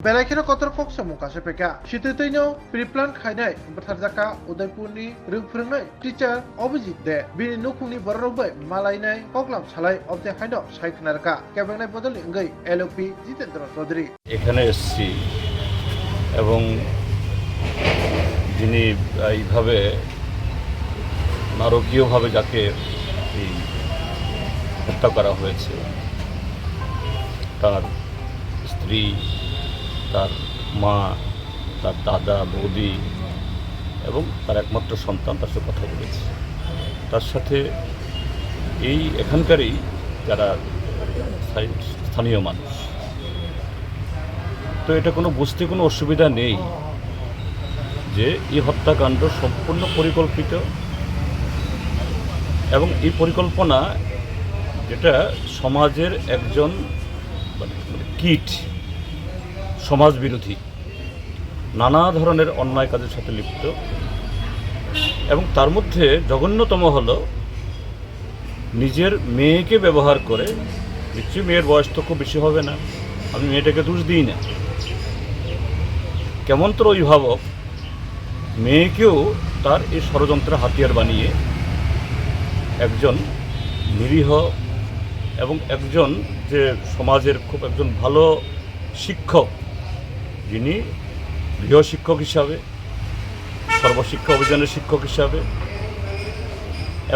Belaikira kotor kok samu kase peka. Situtino priplan khainai bertarjaka Udaipurni rungfrungnai teacher Obijit de bini nukungni borrobai malainai koklam salai obte khaino saiknarka kebengnai bodoli ngai LOP Jitendra Chaudhary এখানে এসেছি এবং যিনি এইভাবে নারকীয়ভাবে যাকে এই হত্যা করা হয়েছে তার স্ত্রী, তার মা, তার দাদা, বৌদি এবং তার একমাত্র সন্তান তার সাথে কথা বলেছে। তার সাথে এই এখানকারই যারা স্থানীয় মানুষ, তো এটা কোনো বুঝতে কোনো অসুবিধা নেই যে এই হত্যাকাণ্ড সম্পূর্ণ পরিকল্পিত এবং এই পরিকল্পনা যেটা সমাজের একজন কীট, সমাজ বিরোধী, নানা ধরনের অন্যায় কাজের সাথে লিপ্ত এবং তার মধ্যে জঘন্যতম হলো নিজের মেয়েকে ব্যবহার করে। নিশ্চয়ই মেয়ের বয়স তো খুব বেশি হবে না, আমি মেয়েটাকে দোষ দিই না, কেমন তোর অভিভাবক মেয়েকেও তার এই ষড়যন্ত্রের হাতিয়ার বানিয়ে একজন নিরীহ এবং একজন যে সমাজের খুব একজন ভালো শিক্ষক, যিনি গৃহশিক্ষক হিসাবে, সর্বশিক্ষা অভিযানের শিক্ষক হিসাবে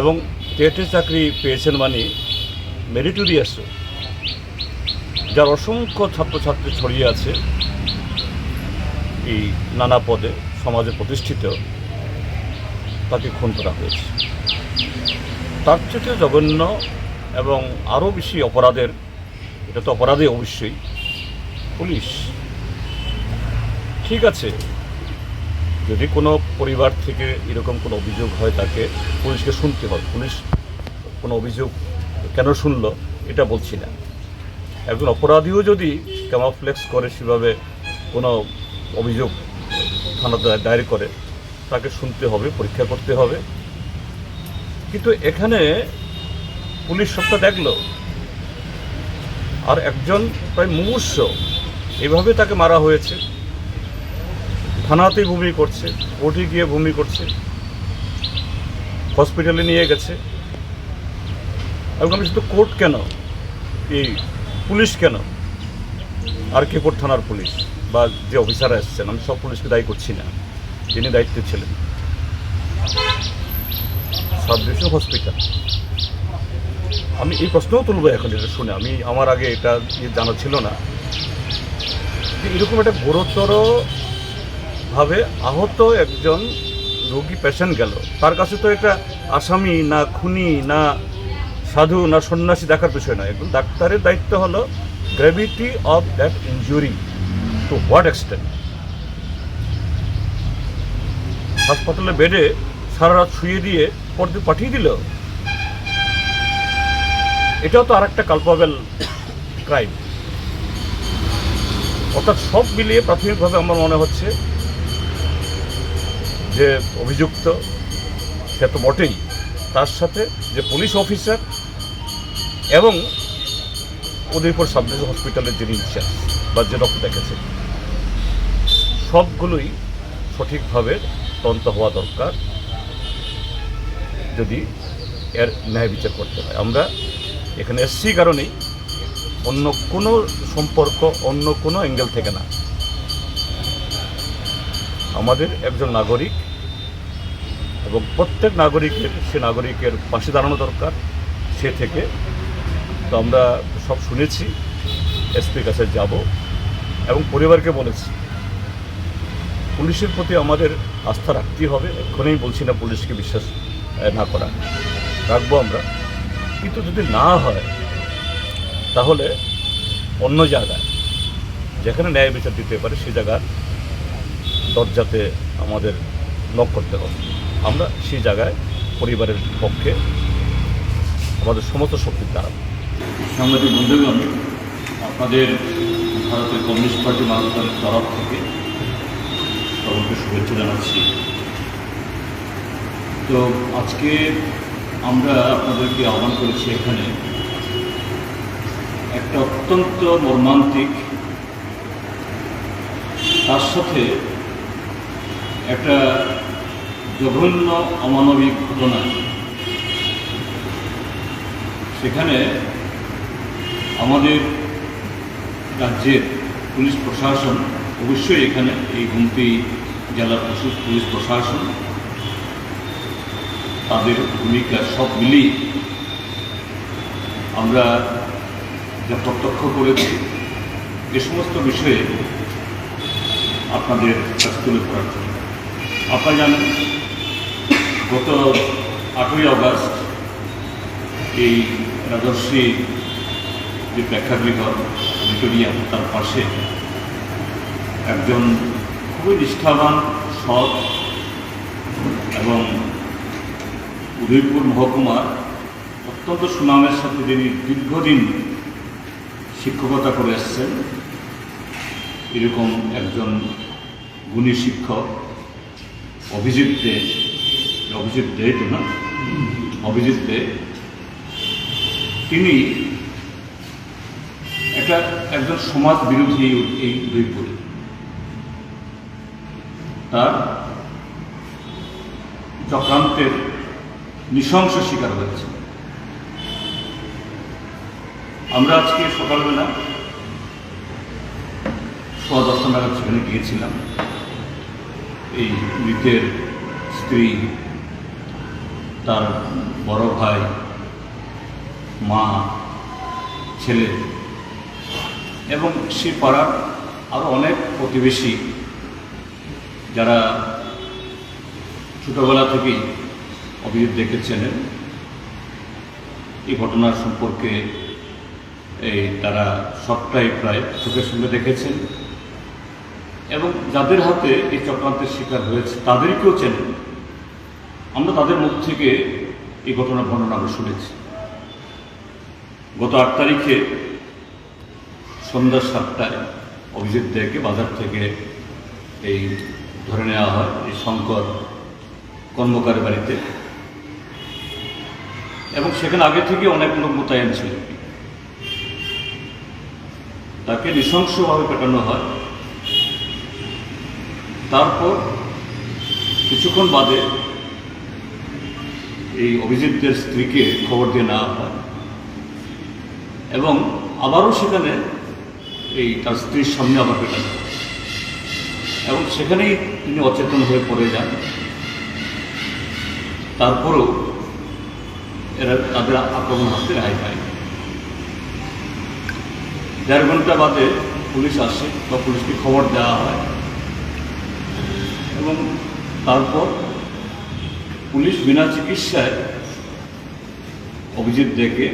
এবং টেটে চাকরি পেয়েছেন মানে মেরিটোরিয়াস, যার অসংখ্য ছাত্রছাত্রী ছড়িয়ে আছে এই নানা পদে সমাজে প্রতিষ্ঠিত, তাকে খুন করা হয়েছে। তার চেয়ে জঘন্য এবং আরও বেশি অপরাধের, এটা তো অপরাধী অবশ্যই, পুলিশ। ঠিক আছে, যদি কোনো পরিবার থেকে এরকম কোনো অভিযোগ হয় তাকে পুলিশকে শুনতে হয়। পুলিশ কোনো অভিযোগ কেন শুনলো এটা বলছি না। একজন অপরাধীও যদি ক্যামোফ্লেক্স করে সেভাবে কোনো অভিযোগ থানাতে দায়ের করে, তাকে শুনতে হবে, পরীক্ষা করতে হবে। কিন্তু এখানে পুলিশ সবটা দেখলো আর একজন প্রায় মুমূর্ষ এভাবে তাকে মারা হয়েছে, থানাতেই ভূমি করছে, কোর্টে গিয়ে ভূমি করছে, হসপিটালে নিয়ে গেছে। এবং আমি শুধু কোর্ট কেন, এই পুলিশ কেন, আর কেপুর থানার পুলিশ বা যে অফিসাররা এসেছেন, আমি সব পুলিশকে দায়ী করছি না, যিনি দায়িত্বে ছিলেন সাব ডিভিশন হসপিটাল। আমি এই প্রশ্নও তুলব এখন এটা শুনে, আমার আগে এটা জানা ছিল না যে এরকম একটা গুরুতরভাবে আহত একজন রোগী পেশেন্ট গেল, তার কাছে তো এটা আসামি না খুনি না সাধু না সন্ন্যাসী দেখার বিষয় নয়। একজন ডাক্তারের দায়িত্ব হলো gravity of that injury, to what extent. হাসপাতালে বেডে সারা রাত শুয়ে দিয়ে পরদিন পাঠিয়ে দিল, এটাও তো আর একটা কালপাবেল ক্রাইম। অর্থাৎ সব মিলিয়ে প্রাথমিকভাবে আমার মনে হচ্ছে যে অভিযুক্ত সে তো বটেই, তার সাথে যে পুলিশ অফিসার এবং উদয়পুর সাব ডিভিশন হসপিটালের যিনি ইনচার্জ বা যে ডক্টর দেখেছে, সবগুলোই সঠিকভাবে তদন্ত হওয়া দরকার যদি এর ন্যায় বিচার করতে হয়। আমরা এখানে এসছি কারণেই, অন্য কোনো সম্পর্ক অন্য কোনো অ্যাঙ্গেল থেকে না। আমাদের একজন নাগরিক এবং প্রত্যেক নাগরিকের সে নাগরিকের পাশে দাঁড়ানো দরকার সে থেকে। তো আমরা সব শুনেছি, এসপির কাছে যাব এবং পরিবারকে বলেছি পুলিশের প্রতি আমাদের আস্থা রাখতেই হবে। এক্ষুনি বলছি না পুলিশকে বিশ্বাস না করা, রাখবো আমরা, কিন্তু যদি না হয় তাহলে অন্য জায়গায় যেখানে ন্যায় বিচার দিতে পারে সে জায়গার দরজাতে আমাদের নক করতে হবে। আমরা সেই জায়গায় পরিবারের পক্ষে আমাদের সমস্ত শক্তির দ্বারা। সাংবাদিক বন্ধুগণ, আপনাদের ভারতের কমিউনিস্ট পার্টি বাংলাদেশের তরফ থেকে সকলকে শুভেচ্ছা জানাচ্ছি। তো আজকে আমরা আপনাদেরকে আহ্বান করেছি এখানে একটা অত্যন্ত মর্মান্তিক তার সাথে একটা জঘন্য অমানবিক ঘটনা। সেখানে আমাদের রাজ্যের পুলিশ প্রশাসন, অবশ্যই এখানে এই গুমতি জেলার পুলিশ প্রশাসন, তাদের ভূমিকা সব মিলিয়ে আমরা যা প্রত্যক্ষ করেছি এ সমস্ত বিষয়ে আপনাদের কাছে তুলে ধরার জন্য। আপনারা জানেন গত 8ই আগস্ট এই রাজর্ষি যে প্রেক্ষাগৃহ ভিক্টোরিয়া, তার পাশে একজন খুবই নিষ্ঠাবান, সৎ এবং উদয়পুর মহকুমার অত্যন্ত সুনামের সাথে যিনি দীর্ঘদিন শিক্ষকতা করে এসছেন, এরকম একজন গুণী শিক্ষক অভিজিৎ দে, তিনি একজন সমাজ বিরোধী এই উদয়পুরে। তার চক্রান্তের নৃশংস শিকার হয়েছে। আমরা আজকে সকালবেলা 10:15 নাগাদ সেখানে গিয়েছিলাম। এই মৃতের স্ত্রী, তার বড় ভাই, মা, ছেলে এবং সে পাড়ার আরও অনেক প্রতিবেশী যারা ছোটবেলা থেকেই অভিজিৎ দেখেছিলেন, এই ঘটনার সম্পর্কে তারা সবটাই প্রায় চোখের সঙ্গে দেখেছেন এবং যাদের হাতে এই চক্রান্তের শিকার হয়েছে তাদেরকেও চেনেন। আমরা তাদের মুখ থেকে এই ঘটনার বর্ণনা আমরা শুনেছি। গত 8 তারিখে সন্ধ্যা 7টায় অভিজিৎ দেকে বাজার থেকে এই ধরে নেওয়া হয় এই শঙ্কর কর্মকারের বাড়িতে, এবং সেখানে আগে থেকে অনেক লোক মোতায়েন ছিল। তাকে নৃশংসভাবে পেটানো হয়। তারপর কিছুক্ষণ বাদে এই অভিজিৎদের স্ত্রীকে খবর দিয়ে নেওয়া হয় এবং আবারও সেখানে তার স্ত্রীর সামনে আবার পেটানো হয় এবং সেখানেই তিনি অচেতন হয়ে পড়ে যান। তারপরেও এরা তাদের আক্রমণ হাতে রেহাই পায়। 1.5 ঘন্টা বাদে পুলিশ আসে বা পুলিশকে খবর দেওয়া হয় এবং তারপর পুলিশ বিনা চিকিৎসায় অভিজিৎ দেকে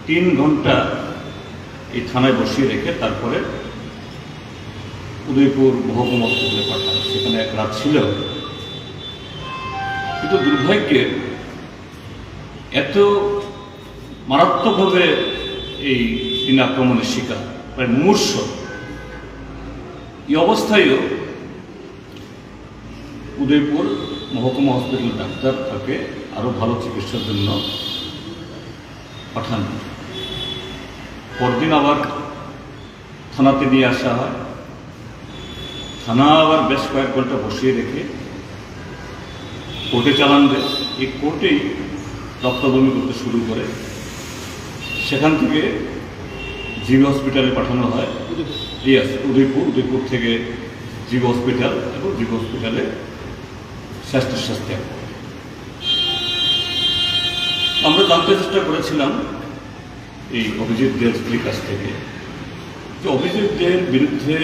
3 ঘন্টা এই থানায় বসিয়ে রেখে তারপরে উদয়পুর মহকুমা হসপিটালে পাঠায়। সেখানে 1 রাত ছিল। কিন্তু দুর্ভাগ্যের এত মারাত্মকভাবে তিনি আক্রমণের শিকার, প্রায় মুমূর্ষ। এই অবস্থায়ও উদয়পুর মহকুমা হসপিটালের ডাক্তার তাকে আরও ভালো চিকিৎসার জন্য পাঠান। পরদিন আবার থানাতে নিয়ে আসা হয়। থানা আবার বেশ কয়েক ঘন্টা বসিয়ে রেখে কোর্টে চালান দেয়। এই কোর্টেই রক্তবমি করতে শুরু করে। সেখান থেকে জিবি হসপিটালে পাঠানো হয়। উদয়পুর থেকে জিবি হসপিটাল এবং জিবি হসপিটালে শেষ ত্যাগ করে। আমরা জানতে চেষ্টা করেছিলাম এই অভিজিৎ দের স্ত্রীর কাছ থেকে যে অভিজিৎ দের বিরুদ্ধে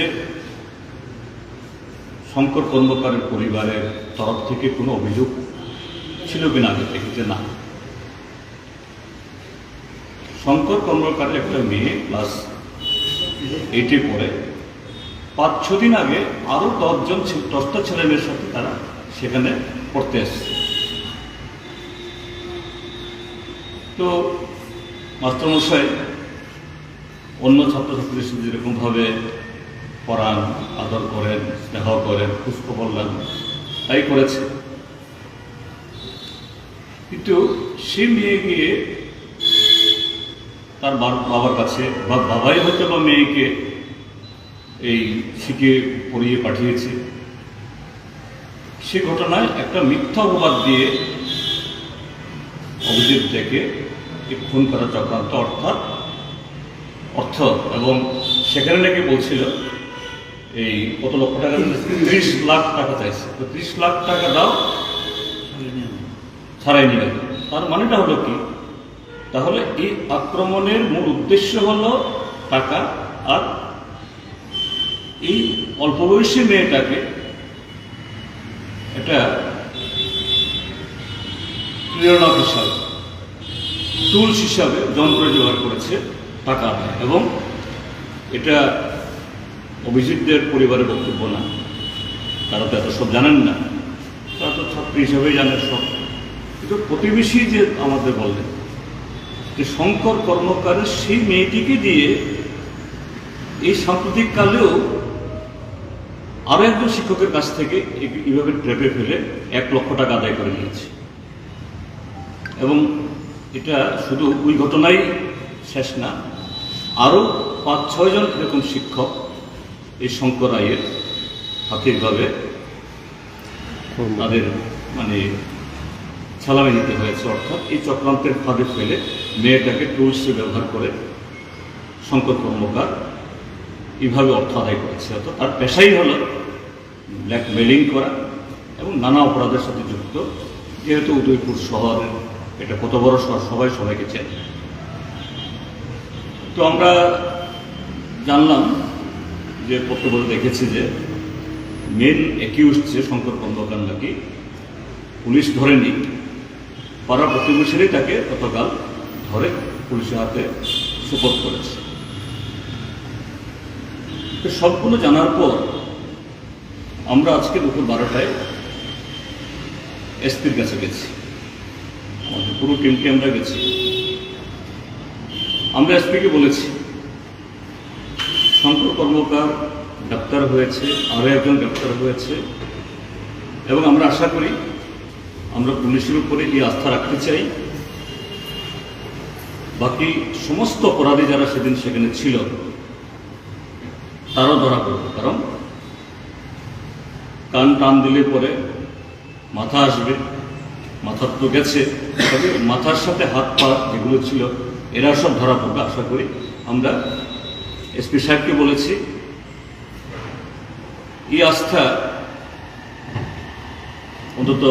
শঙ্কর কর্মকারের পরিবারের তরফ থেকে কোনো অভিযোগ ছিল কিনা আগে থেকে, যে না। শঙ্কর কর্মকারের একটা মেয়ে ক্লাস 8-এ পড়ে। 5-6 দিন আগে আরও 10টা ছেলে মেয়ের সাথে তারা সেখানে পড়তে এসছে। তো মাস্টারমশাই অন্য ছাত্রছাত্রীদের সাথে যেরকমভাবে পড়ান, আদর করেন, স্নেহ করেন, খোঁজখবর নেন, তাই করেছে। কিন্তু সে মেয়ে গিয়ে তার বাবার কাছে, বা বাবাই হয়তো বা মেয়েকে এই শিখে পড়িয়ে পাঠিয়েছে। সে ঘটনায় একটা মিথ্যা অপবাদ দিয়ে অভিজিৎ থেকে খুন করা চক্রান্ত অর্থ এবং সেখানে নাকি বলছিল এই কত লক্ষ টাকা, 30 লাখ টাকা চাইছে, তো 30 লাখ টাকা দাও ছাড়াই নিয়ে গেল। তার মানেটা হলো কি, তাহলে এই আক্রমণের মূল উদ্দেশ্য হলো টাকা, আর এই অল্প বয়সী মেয়েটাকে এটা প্রেরণা হিসাবে, টুলস হিসাবে যন্ত্র ব্যবহার করেছে টাকা আদায়। এবং এটা অভিজিৎদের পরিবারের বক্তব্য না, তারা তো এত সব জানেন না, তারা তো ছাত্রী হিসাবেই জানেন সব। কিন্তু প্রতিবেশী যে আমাদের বললেন যে শঙ্কর কর্মকারের সেই মেয়েটিকে দিয়ে এই সাম্প্রতিক কালেও আরো একজন শিক্ষকের কাছ থেকে এইভাবে ট্রেপে ফেলে 1 লক্ষ টাকা আদায় করে নিয়েছে। এবং এটা শুধু ওই ঘটনাই শেষ না, আরও 5-6 জন এরকম শিক্ষক এই শঙ্কর রায়ের হাতিরভাবে তাদের সালামি নিতে হয়েছে। অর্থাৎ এই চক্রান্তের ফাঁদে ফেলে মেয়েটাকে টুলসে ব্যবহার করে শঙ্কর কর্মকার এইভাবে অর্থ আদায় করেছে। অর্থাৎ তার পেশাই হলো ব্ল্যাকমেলিং করা এবং নানা অপরাধের সাথে যুক্ত। যেহেতু উদয়পুর শহরের এটা কত বড় শহর, সবাই সবাইকে চেনে। তো আমরা জানলাম যে পত্রপত্র দেখেছি যে মেন অ্যাকিউজ যে শঙ্কর কর্মকার নাকি পুলিশ ধরেনি, পাড়া প্রতিবেশীরাই তাকে গতকাল ধরে পুলিশের হাতে সুপোর্ট করেছে। তো সবগুলো জানার পর আমরা আজকে দুপুর 12টায় এসপির কাছে গেছি, আমাদের পুরো টিমকে আমরা গেছি। আমরা এসপিকে বলেছি শঙ্কর কর্মকার গ্রেপ্তার হয়েছে, আরও একজন গ্রেপ্তার হয়েছে, এবং আমরা আশা করি, আমরা পুলিশের উপরে এই আস্থা রাখতে চাই, বাকি সমস্ত অপরাধী যারা সেদিন সেখানে ছিল তারাও ধরা পড়বে। কারণ কান টান দিলে পরে মাথা আসবে, মাথার তো গেছে, তবে মাথার সাথে হাত পা যেগুলো ছিল এরা সব ধরা পড়বে আশা করি। আমরা এসপি সাহেবকে বলেছি এই আস্থা অন্তত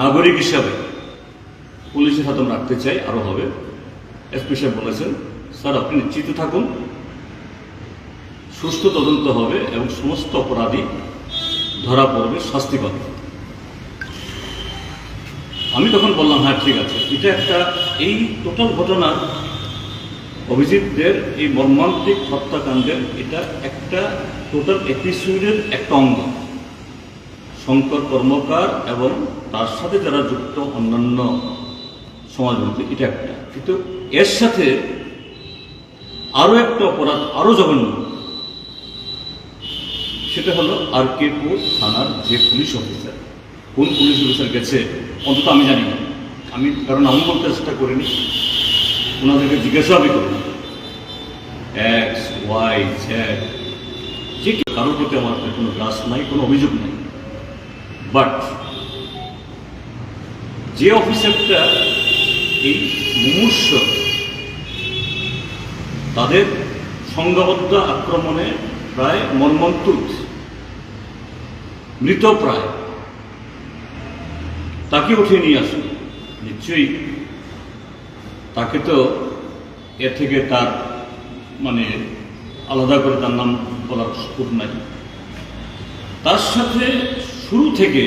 নাগরিক হিসাবে পুলিশের হাতে আমরা রাখতে চাই, আরও হবে। এসপি সাহেব বলেছেন, স্যার আপনি নিশ্চিত থাকুন, সুষ্ঠু তদন্ত হবে এবং সমস্ত অপরাধী ধরা পড়বে, শাস্তি পাবে। আমি তখন বললাম হ্যাঁ ঠিক আছে, এটা একটা এই টোটাল ঘটনা অভিজিৎদের এই মর্মান্তিক হত্যাকাণ্ডের এটা একটা টোটাল এপিসোডের একটা অঙ্গ। শঙ্কর কর্মকার এবং তার সাথে যারা যুক্ত অন্যান্য সমাজবন্ধী, এটা একটা, কিন্তু এর সাথে আরও একটা অপরাধ আরও জঘন্য, সেটা হলো RK-পুর থানার যে পুলিশ অফিসার, কোন পুলিশ অফিসার গেছে অন্তত আমি জানি না, কারণ আমি বলতে চেষ্টা করিনি, ওনাদেরকে জিজ্ঞাসা আমি করিনি। X, Y, Z যে কারোর প্রতি আমার কোনো গ্রাস নাই, কোনো অভিযোগ নাই, বাট যে অফিসারটা এই মুমূর্ষ তাদের সংঘবদ্ধ আক্রমণে প্রায় মর্মন্তুদ মৃত প্রায়, তাকে উঠিয়ে নিয়ে আসুন, নিশ্চয়ই তাকে তো এর থেকে তার আলাদা করে তার নাম বলার সুযোগ নাই। তার সাথে শুরু থেকে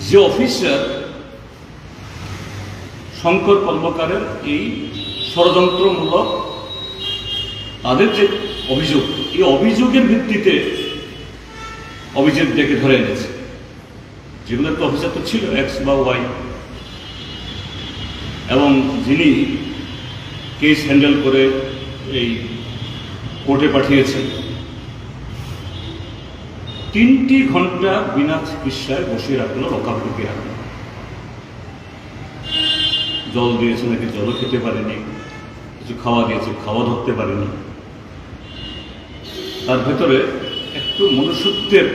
যে অফিসার শঙ্কর কর্মকারের এই ষড়যন্ত্রমূলক তাদের যে অভিযোগ, এই অভিযোগের ভিত্তিতে অভিজিৎ ডেকে ধরে এনেছে, যেগুলো একটা অফিসার তো ছিল X বা Y, এবং যিনি কেস হ্যান্ডেল করে এই কোর্টে পাঠিয়েছেন, 3টি ঘন্টা বিনা চিকিৎসায় বসিয়ে রাখলো, লকআপ ঢুকিয়ে রাখলো। জল দিয়েছে নাকি জলও খেতে পারেনি, কিছু খাওয়া দিয়েছে খাওয়া ধরতে পারেনি। তার ভেতরে একটু মনুষ্যত্বের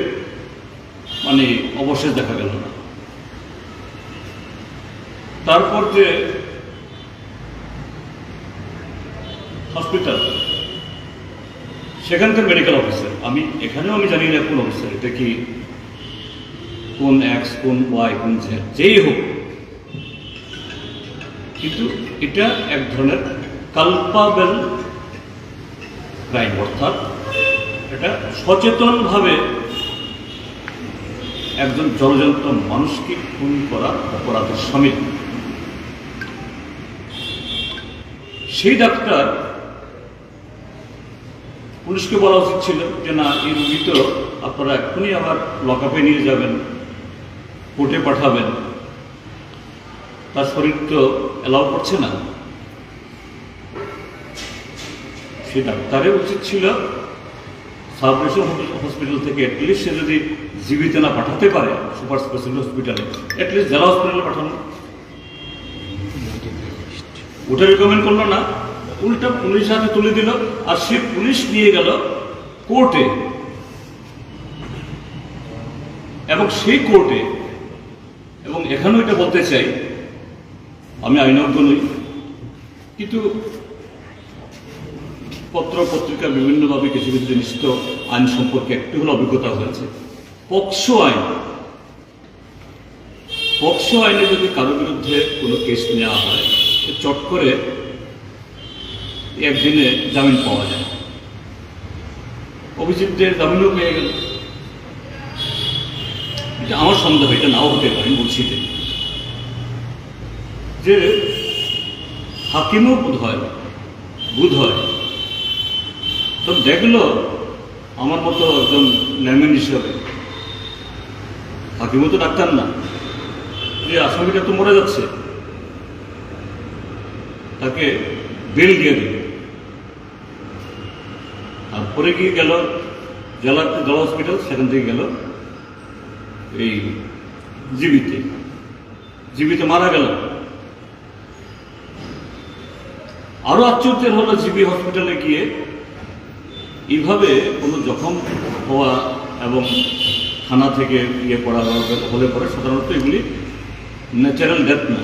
মানে অবশেষ দেখা গেল না। তারপর যে হসপিটাল, সেখানকার মেডিকেল অফিসার, এখানেও আমি জানি না কোন অফিসার, এটা কি কোন এক্স কোন ওয়াই কোন জেড যেই হোক, কিন্তু এটা এক ধরনের কালপাবেল ক্রাইম, অর্থাৎ এটা সচেতনভাবে একজন জলজন্ত মানুষকে খুন করার অপরাধের শামিল। সেই ডাক্তার পুলিশকে বলা উচিত ছিল যে না, এই রুগী তো আপনারা এক্ষুনি আবার লকআপে নিয়ে যাবেন, কোর্টে পাঠাবেন, তার শরীর তো অ্যালাউ করছে না। সেই ডাক্তারের উচিত ছিল সাব রেশন হসপিটাল থেকে অ্যাটলিস্ট সে যদি জীবিত না পাঠাতে পারে সুপার স্পেশালিটি হসপিটালে, অ্যাটলিস্ট জেলা হসপিটালে পাঠানো। ওটা রিকমেন্ড করলো না, উল্টা পুলিশের হাতে তুলে দিল, আর সে পুলিশ নিয়ে গেল কোর্টে, এবং সেই কোর্টে, এবং এখানেও এটা বলতে চাই, আমি আইনজ্ঞ নই, কিন্তু পত্র পত্রিকা বিভিন্নভাবে কিছু কিছু জিনিস তো আইন সম্পর্কে একটু হলে অভিজ্ঞতা হয়েছে। পক্সো আইনে যদি কারো বিরুদ্ধে কোনো কেস নেওয়া হয়, চট করে একদিনে জামিন পাওয়া যায়, অভিযুক্তের জামিনও পেয়ে গেল। এটা আমার সন্দেহ, এটা নাও হতে পারে, বলছি যে হাকিমও বোধ হয় তো দেখলো আমার মতো একজন ল্যামেন হিসাবে, হাকিমও তো ডাক্তার না, যে আসামিটা তো মরে যাচ্ছে, তাকে বেল দিয়ে দিল। তারপরে গিয়ে গেল জেলা হসপিটাল, সেখান থেকে গেল এই জীবিতে মারা গেল। আরো আশ্চর্যের হলো, জিবি হসপিটালে গিয়ে এইভাবে কোনো জখম হওয়া এবং থানা থেকে ইয়ে করা হলে পরে সাধারণত এগুলি ন্যাচারাল ডেথ না,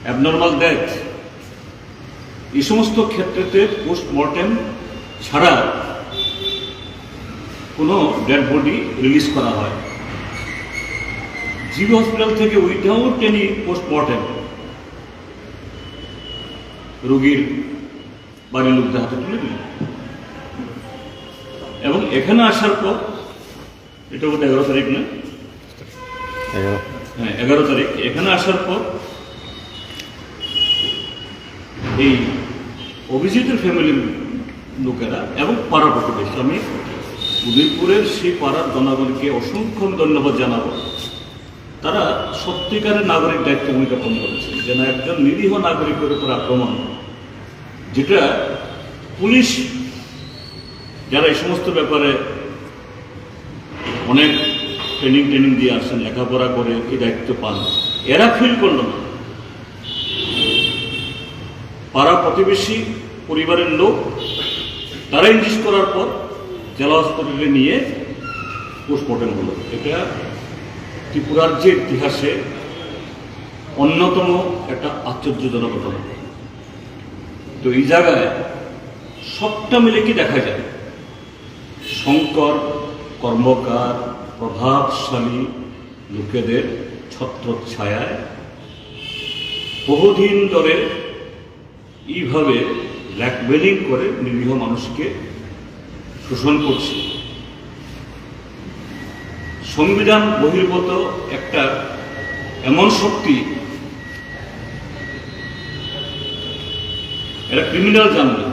অ্যাবনর্মাল ডেথ। এই সমস্ত ক্ষেত্রেতে পোস্টমর্টেম ছাড়া কোনো ডেড বডি রিলিজ করা হয়। জিবি হসপিটাল থেকে উইদাউট এনি পোস্টমর্টেম রোগীর বাড়ির লোকদের হাতে তুলে দিল, এবং এখানে আসার পর, এটা বোধ 11 তারিখ না, হ্যাঁ 11 তারিখ, এখানে আসার পর এই অভিজিতের ফ্যামিলির লোকেরা এবং পাড়া প্রতিবেশী, আমি উদয়পুরের সেই পাড়ার জনগণকে অসংখ্য ধন্যবাদ জানাবো, তারা সত্যিকারের নাগরিক দায়িত্ব ভূমিকা পালন করেছে। যেন একজন নিরীহ নাগরিকের উপর আক্রমণ, যেটা পুলিশ যারা এই সমস্ত ব্যাপারে অনেক ট্রেনিং দিয়ে আসছেন, লেখাপড়া করে এই দায়িত্ব পান, এরা ফিল করল না। পাড়া প্রতিবেশী পরিবারের লোক তারা ইনজিস্ট করার পর জেলা হাসপাতালে নিয়ে পোস্টমর্টেম হলো। এটা ত্রিপুরার যে ইতিহাসে অন্যতম একটা আশ্চর্যজনক ঘটনা। তো এই জায়গায় সবটা মিলে কি দেখা যায়, শঙ্কর কর্মকার প্রভাবশালী লোকেদের ছত্রছায়ায় বহুদিন ধরে এইভাবে ব্ল্যাকমেলিং করে নিরীহ মানুষকে শোষণ করছে। সংবিধান বহির্ভূত একটা এমন শক্তি, এরা ক্রিমিনাল জানলে,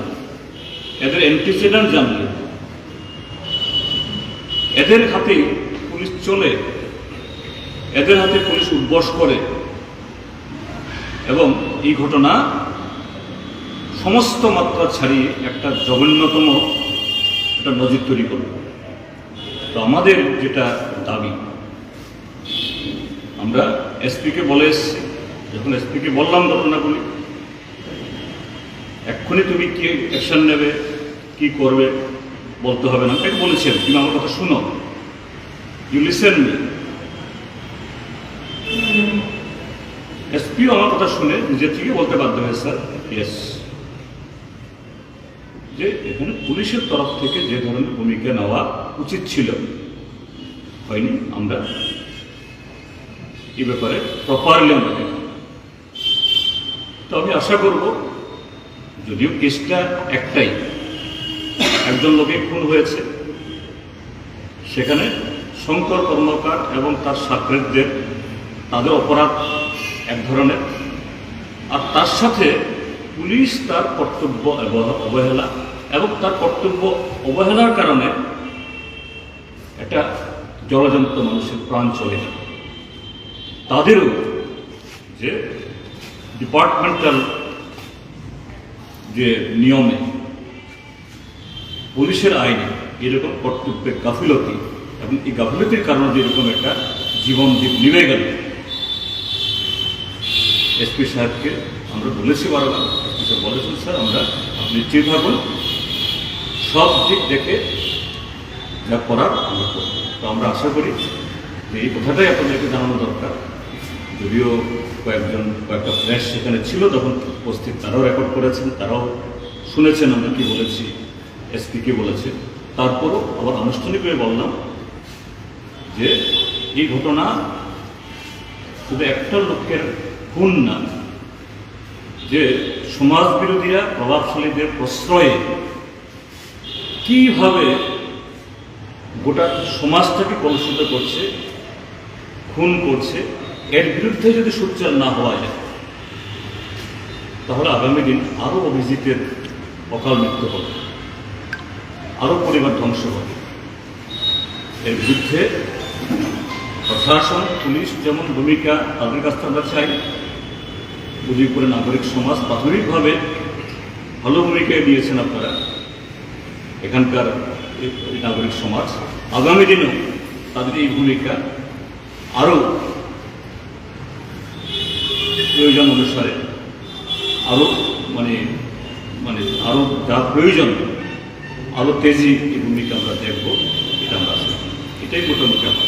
এদের অ্যান্টিসিডেন্ট জানলে, এদের হাতে পুলিশ চলে, এদের হাতে পুলিশ উদ্বস করে, এবং এই ঘটনা সমস্ত মাত্রা ছাড়িয়ে একটা জঘন্যতম একটা নজির তৈরি করবে। তো আমাদের যেটা দাবি, আমরা এসপিকে বলে এসছি, যখন এসপিকে বললাম ঘটনাগুলি, এক্ষুনি তুমি কি অ্যাকশন নেবে, কি করবে বলতে হবে না, তাকে বলেছেন তুমি আমার কথা শুনো, ইউ লিসেন মি। এসপিও আমার কথা শুনে নিজের থেকে বলতে বাধ্য হয়েছে, স্যার ইয়েস, যে এখানে পুলিশের তরফ থেকে যে ধরনের ভূমিকা নেওয়া উচিত ছিল হয়নি, আমরা এই ব্যাপারে প্রপারলি আমরা দেখি। তো আমি আশা করব, যদিও কেসটা একটাই, একজন লোকে খুন হয়েছে, সেখানে শঙ্কর কর্মকার এবং তার সাকরেদদের তাদের অপরাধ এক ধরনের, আর তার সাথে পুলিশ তার কর্তব্য অবহেলা এবং তার কর্তব্য অবহেলার কারণে একটা জলজন্ত মানুষের প্রাণ চলে যায়, তাদেরও যে ডিপার্টমেন্টাল যে নিয়মে পুলিশের আইনে এরকম কর্তব্যের গাফিলতি এবং এই গাফিলতির কারণে যেরকম একটা জীবন নিভে গেল, এসপি সাহেবকে আমরা বলেছি বারবার, এসপি সাহেব বলেছেন স্যার আমরা আপনি নিশ্চিত থাকুন, সব দিক দেখে যা করার আমরা করব। তো আমরা আশা করি যে এই কথাটাই আপনাদেরকে জানানো দরকার, যদিও কয়েকটা ফ্ল্যাশ সেখানে ছিল তখন উপস্থিত, তারাও রেকর্ড করেছেন, তারাও শুনেছেন আমরা কি বলেছি, এসপি কে বলেছে, তারপরও আবার আনুষ্ঠানিকভাবে বললাম যে এই ঘটনা শুধু একটা লোকের খুন না, যে সমাজ বিরোধীরা প্রভাবশালীদের প্রশ্রয়ে কিভাবে গোটা সমাজটাকে কলুষিত করছে, খুন করছে, এর বিরুদ্ধে যদি সোচ্চার না হওয়া যায় তাহলে আগামী দিন আরও অভিজিতের অকাল মৃত্যু হবে, আরও পরিবার ধ্বংস হবে। এর বিরুদ্ধে প্রশাসন, পুলিশ যেমন ভূমিকা তাদের কাছ থেকে আমরা চাই, উদয়পুরের নাগরিক সমাজ প্রাথমিকভাবে ভালো ভূমিকায় দিয়েছেন আপনারা, এখানকার নাগরিক সমাজ আগামী দিনেও তাদের এই ভূমিকা আরও প্রয়োজন অনুসারে আরও মানে আরও যা প্রয়োজন আরও তেজি এই ভূমিকা আমরা দেখব, এটা আমরা এটাই মোটামুটি আমরা